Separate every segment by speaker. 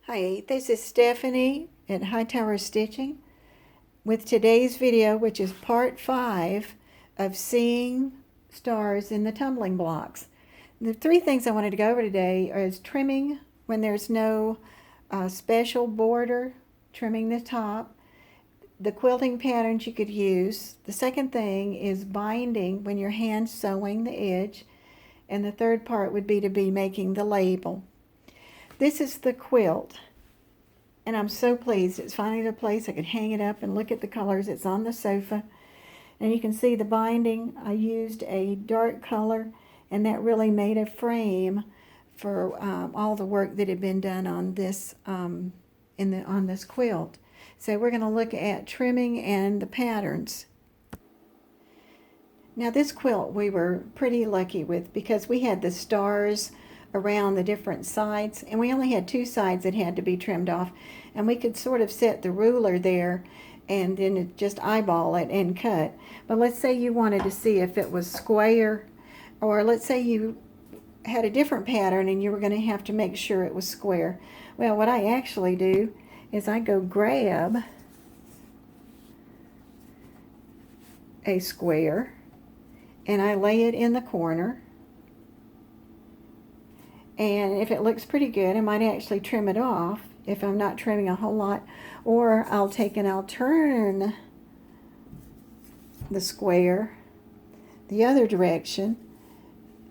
Speaker 1: Hi, this is Stephanie at Hightower Stitching with today's video, which is part 5 of Seeing Stars in the Tumbling Blocks. The 3 things I wanted to go over today is trimming when there's no special border, trimming the top, the quilting patterns you could use. The second thing is binding when you're hand sewing the edge, and the third part would be to be making the label. This is the quilt, and I'm so pleased. It's finally the place I could hang it up and look at the colors. It's on the sofa, and you can see the binding. I used a dark color, and that really made a frame for all the work that had been done on this on this quilt. So we're going to look at trimming and the patterns. Now this quilt we were pretty lucky with because we had the stars around the different sides, and we only had 2 sides that had to be trimmed off, and we could sort of set the ruler there and then just eyeball it and cut. But let's say you wanted to see if it was square, or let's say you had a different pattern and you were going to have to make sure it was square. Well, what I actually do is I go grab a square and I lay it in the corner, and if it looks pretty good, I might actually trim it off if I'm not trimming a whole lot, or I'll take and I'll turn the square the other direction,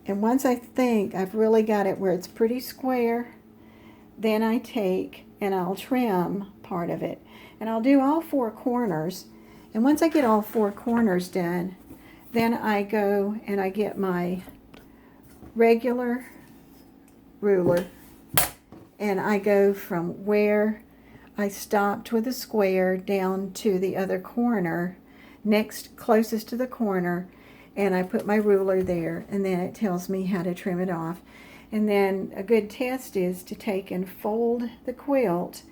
Speaker 1: and once I think I've really got it where it's pretty square, then I take and I'll trim part of it, and I'll do all 4 corners. And once I get all 4 corners done, then I go and I get my regular ruler, and I go from where I stopped with the square down to the other corner, next closest to the corner, and I put my ruler there, and then it tells me how to trim it off. And then a good test is to take and fold the quilt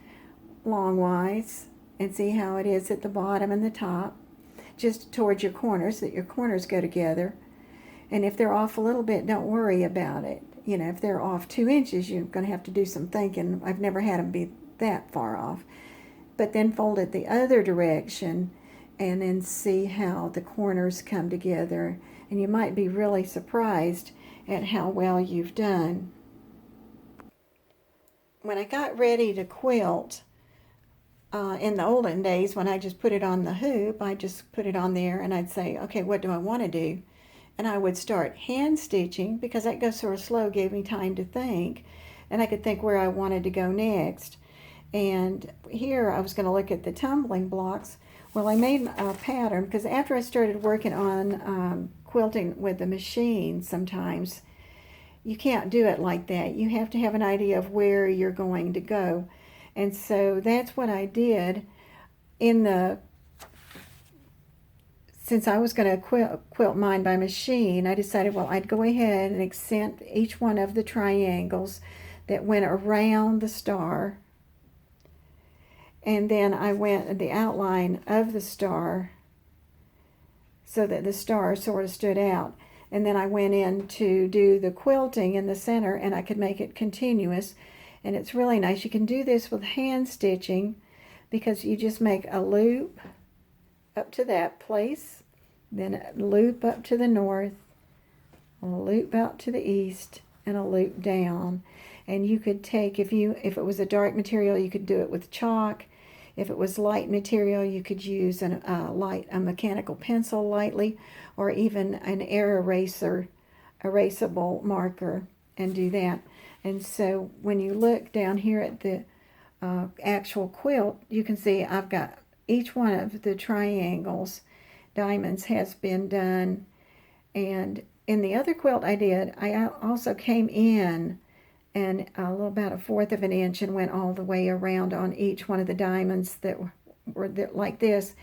Speaker 1: longwise and see how it is at the bottom and the top, just towards your corners, so that your corners go together. And if they're off a little bit, don't worry about it. You know, if they're off 2 inches, you're going to have to do some thinking. I've never had them be that far off. But then fold it the other direction and then see how the corners come together. And you might be really surprised at how well you've done. When I got ready to quilt, in the olden days when I just put it on the hoop, I just put it on there and I'd say, okay, what do I want to do? And I would start hand stitching, because that goes sort of slow, gave me time to think, and I could think where I wanted to go next. And here I was going to look at the tumbling blocks. Well, I made a pattern because after I started working on quilting with the machine, sometimes you can't do it like that. You have to have an idea of where you're going to go. And so that's what I did since I was going to quilt mine by machine. I decided, well, I'd go ahead and accent each one of the triangles that went around the star. And then I went the outline of the star so that the star sort of stood out. And then I went in to do the quilting in the center, and I could make it continuous. And it's really nice. You can do this with hand stitching, because you just make a loop up to that place, then a loop up to the north, a loop out to the east, and a loop down. And you could take, if it was a dark material, you could do it with chalk. If it was light material, you could use a mechanical pencil lightly, or even an air eraser, erasable marker, and do that. And so when you look down here at the actual quilt, you can see I've got each one of the triangles, diamonds, has been done. And in the other quilt I did, I also came in and about 1/4 of an inch and went all the way around on each one of the diamonds that were like this.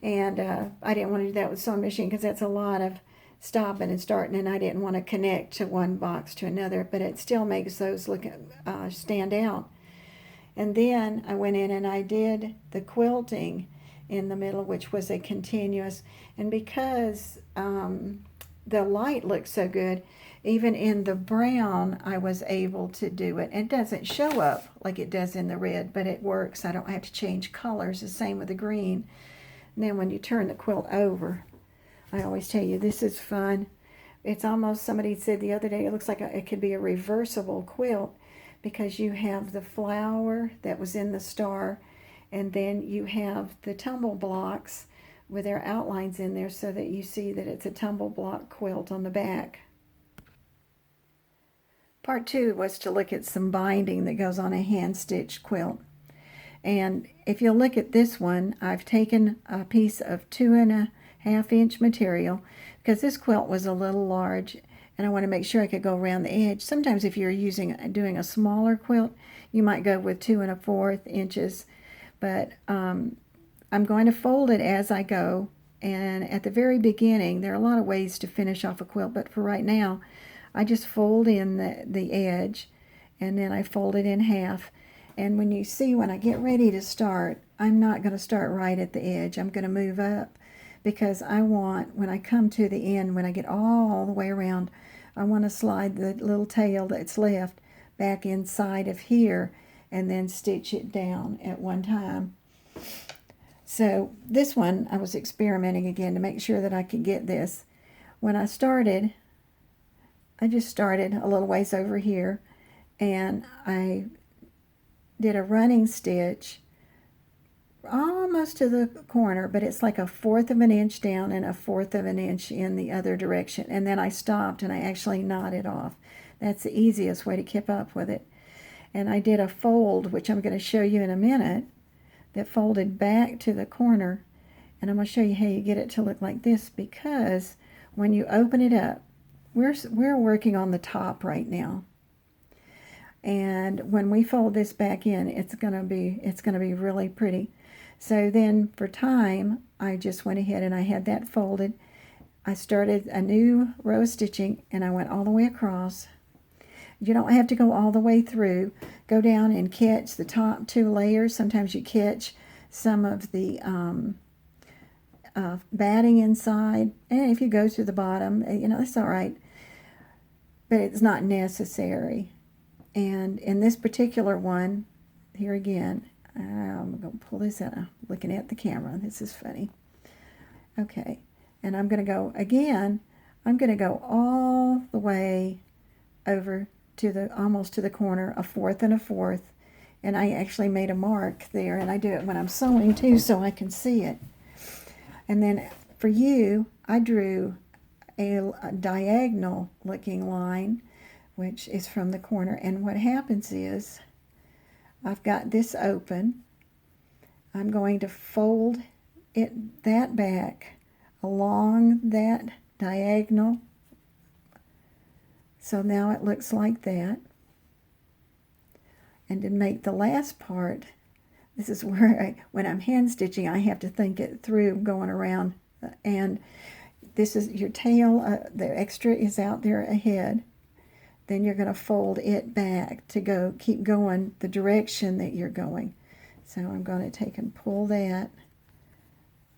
Speaker 1: And I didn't want to do that with sewing machine, because that's a lot of stopping and starting, and I didn't want to connect to one box to another, but it still makes those look stand out. And then I went in and I did the quilting in the middle, which was a continuous. And because the light looked so good, Even in the brown, I was able to do it. It doesn't show up like it does in the red, but it works. I don't have to change colors. The same with the green. And then when you turn the quilt over, I always tell you, this is fun. It's almost, somebody said the other day, it looks like it could be a reversible quilt, because you have the flower that was in the star, and then you have the tumble blocks with their outlines in there, so that you see that it's a tumble block quilt on the back. Part 2 was to look at some binding that goes on a hand-stitched quilt. And if you'll look at this one, I've taken a piece of 2.5 inch material, because this quilt was a little large and I want to make sure I could go around the edge. Sometimes if you're doing a smaller quilt, you might go with 2.25 inches, but I'm going to fold it as I go. And at the very beginning, there are a lot of ways to finish off a quilt, but for right now, I just fold in the edge, and then I fold it in half. And when you see, when I get ready to start, I'm not going to start right at the edge. I'm going to move up, because I want, when I come to the end, when I get all the way around, I want to slide the little tail that's left back inside of here and then stitch it down at one time. So this one, I was experimenting again to make sure that I could get this. When I started, I just started a little ways over here, and I did a running stitch almost to the corner, but it's like 1/4 of an inch down and 1/4 of an inch in the other direction. And then I stopped and I actually knotted off. That's the easiest way to keep up with it. And I did a fold, which I'm going to show you in a minute, that folded back to the corner. And I'm going to show you how you get it to look like this, because when you open it up, we're working on the top right now. And when we fold this back in, it's gonna be really pretty. So then for time, I just went ahead and I had that folded. I started a new row of stitching, and I went all the way across. You don't have to go all the way through. Go down and catch the top 2 layers. Sometimes you catch some of the batting inside, and if you go to the bottom, it's all right, but it's not necessary. And in this particular one, here again, I'm going to pull this out. I'm looking at the camera. This is funny. Okay, and I'm going to go again. I'm going to go all the way over to almost to the corner, 1/4 and 1/4, and I actually made a mark there, and I do it when I'm sewing too, so I can see it. And then for you, I drew a diagonal looking line, which is from the corner. And what happens is, I've got this open. I'm going to fold that back along that diagonal. So now it looks like that. And to make the last part, this is where when I'm hand stitching, I have to think it through going around. And this is your tail, the extra is out there ahead. Then you're going to fold it back to keep going the direction that you're going. So I'm going to take and pull that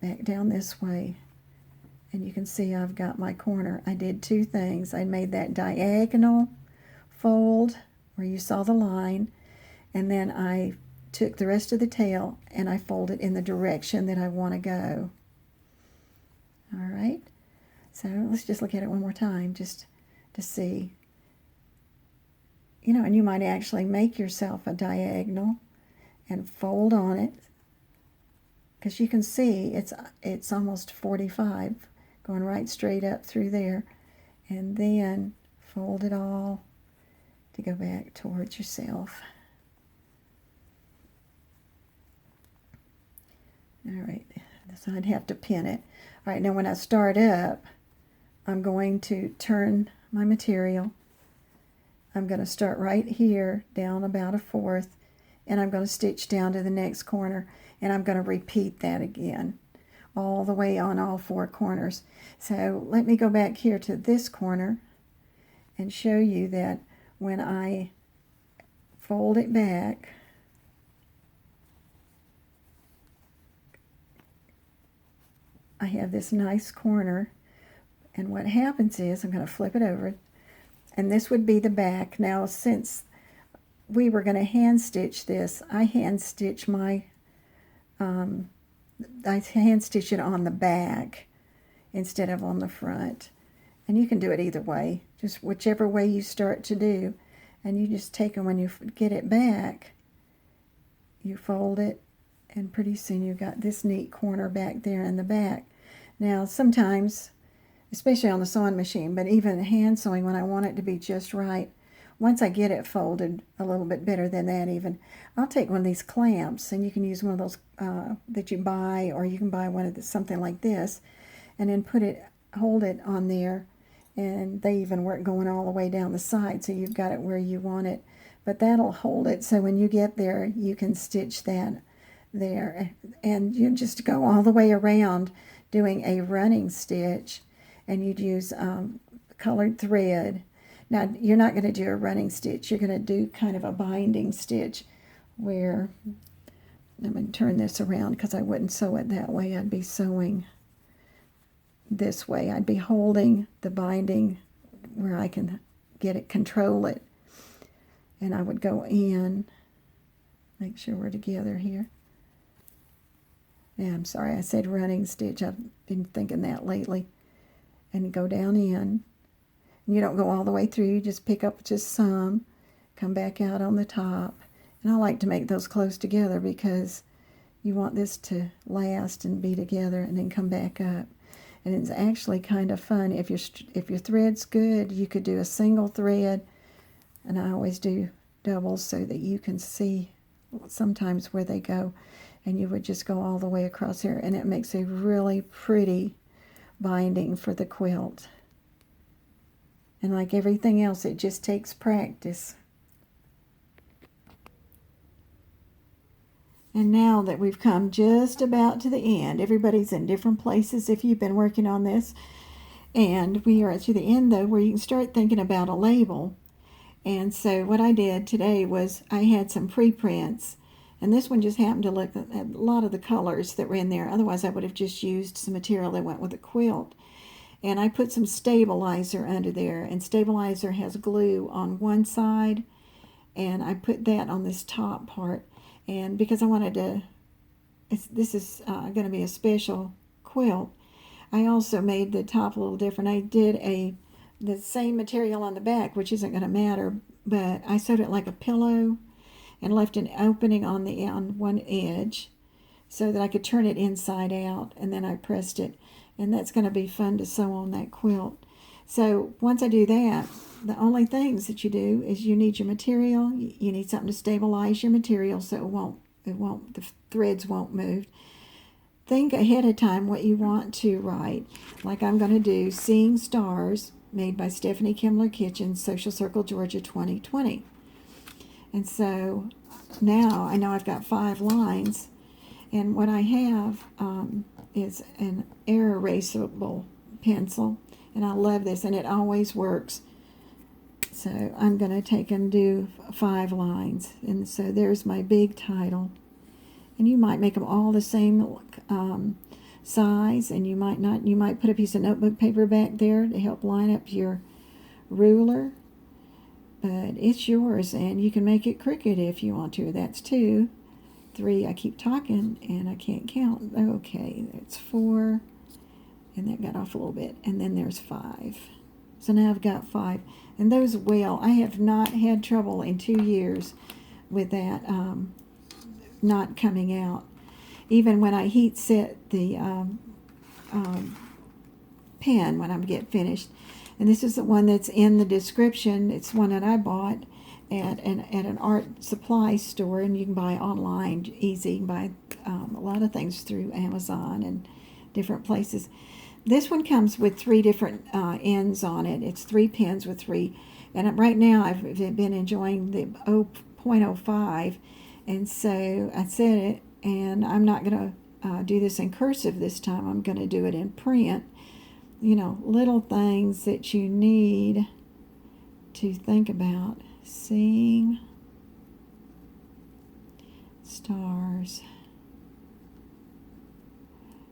Speaker 1: back down this way. And you can see I've got my corner. I did 2 things. I made that diagonal fold where you saw the line, and then I took the rest of the tail and I folded in the direction that I want to go. All right. So let's just look at it one more time just to see. And you might actually make yourself a diagonal and fold on it, because you can see it's almost 45, going right straight up through there, and then fold it all to go back towards yourself. All right, so I'd have to pin it. All right, now when I start up, I'm going to turn my material. I'm going to start right here, down about 1/4, and I'm going to stitch down to the next corner, and I'm going to repeat that again, all the way on all 4 corners. So let me go back here to this corner and show you that when I fold it back, I have this nice corner, and what happens is, I'm going to flip it over, And this would be the back. Now, since we were going to hand stitch this, I hand stitch it on the back instead of on the front. And you can do it either way, just whichever way you start to do. And you just take them when you get it back, you fold it, and pretty soon you've got this neat corner back there in the back. Now, sometimes, especially on the sewing machine, but even hand sewing, when I want it to be just right, once I get it folded a little bit better than that even, I'll take one of these clamps, and you can use one of those that you buy, or you can buy one of something like this, and then hold it on there, and they even work going all the way down the side, so you've got it where you want it. But that'll hold it, so when you get there, you can stitch that there, and you just go all the way around doing a running stitch, and you'd use colored thread. Now, you're not going to do a running stitch. You're going to do kind of a binding stitch where, I'm going to turn this around because I wouldn't sew it that way. I'd be sewing this way. I'd be holding the binding where I can control it. And I would go in, make sure we're together here. Yeah, I'm sorry, I said running stitch. I've been thinking that lately. And go down in. You don't go all the way through, you just pick up just some, come back out on the top. And I like to make those close together because you want this to last and be together and then come back up. And it's actually kind of fun. If your thread's good, you could do a single thread, and I always do doubles so that you can see sometimes where they go. And you would just go all the way across here, and it makes a really pretty binding for the quilt. And like everything else, it just takes practice. And now that we've come just about to the end, everybody's in different places if you've been working on this. And we are to the end, though, where you can start thinking about a label. And so what I did today was I had some pre-prints. And this one just happened to look at a lot of the colors that were in there. Otherwise, I would have just used some material that went with the quilt. And I put some stabilizer under there, and stabilizer has glue on one side, and I put that on this top part. And because I wanted to, this is going to be a special quilt, I also made the top a little different. I did the same material on the back, which isn't going to matter, but I sewed it like a pillow and left an opening on one edge so that I could turn it inside out, and then I pressed it. And that's going to be fun to sew on that quilt. So once I do that, the only things that you do is you need your material. You need something to stabilize your material so the threads won't move. Think ahead of time what you want to write. Like I'm going to do Seeing Stars, made by Stephanie Kimler Kitchen, Social Circle, Georgia, 2020. And so now I know I've got 5 lines. And what I have is an air erasable pencil, and I love this, and it always works. So I'm going to take and do 5 lines, and so there's my big title. And you might make them all the same size, and you might not. You might put a piece of notebook paper back there to help line up your ruler, but it's yours, and you can make it crooked if you want to. That's 2. 3, I keep talking and I can't count. Okay, that's 4, and that got off a little bit, and then there's 5. So now I've got 5, and those I have not had trouble in 2 years with that not coming out. Even when I heat set the pen when I get finished, and this is the one that's in the description. It's one that I bought at an art supply store, and you can buy online easy. You can buy a lot of things through Amazon and different places. This one comes with 3 different ends on it. It's 3 pins with 3, and right now I've been enjoying the 0.05, and so I set it, and I'm not going to do this in cursive this time. I'm going to do it in print. You know, little things that you need to think about. Seeing Stars.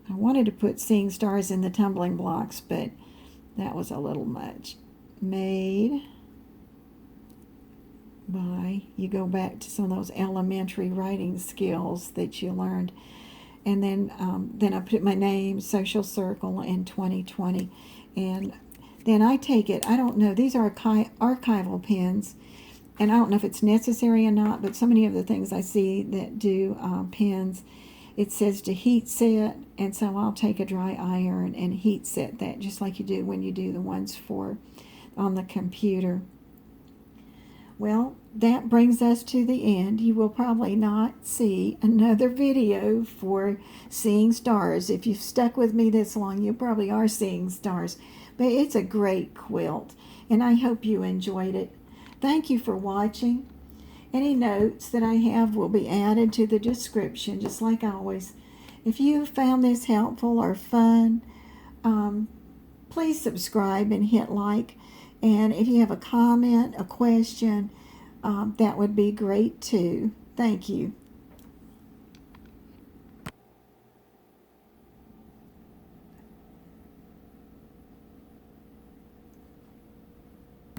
Speaker 1: I wanted to put Seeing Stars in the Tumbling Blocks, but that was a little much. Made by. You go back to some of those elementary writing skills that you learned. And then I put my name, social circle, and 2020. And then I take it, I don't know, these are archival pens, and I don't know if it's necessary or not, but so many of the things I see that do pens, it says to heat set, and so I'll take a dry iron and heat set that, just like you do when you do the ones for on the computer. Well, that brings us to the end. You will probably not see another video for seeing stars. If you've stuck with me this long, you probably are seeing stars. But it's a great quilt, and I hope you enjoyed it. Thank you for watching. Any notes that I have will be added to the description, just like always. If you found this helpful or fun, please subscribe and hit like. And if you have a comment, a question, that would be great too. Thank you.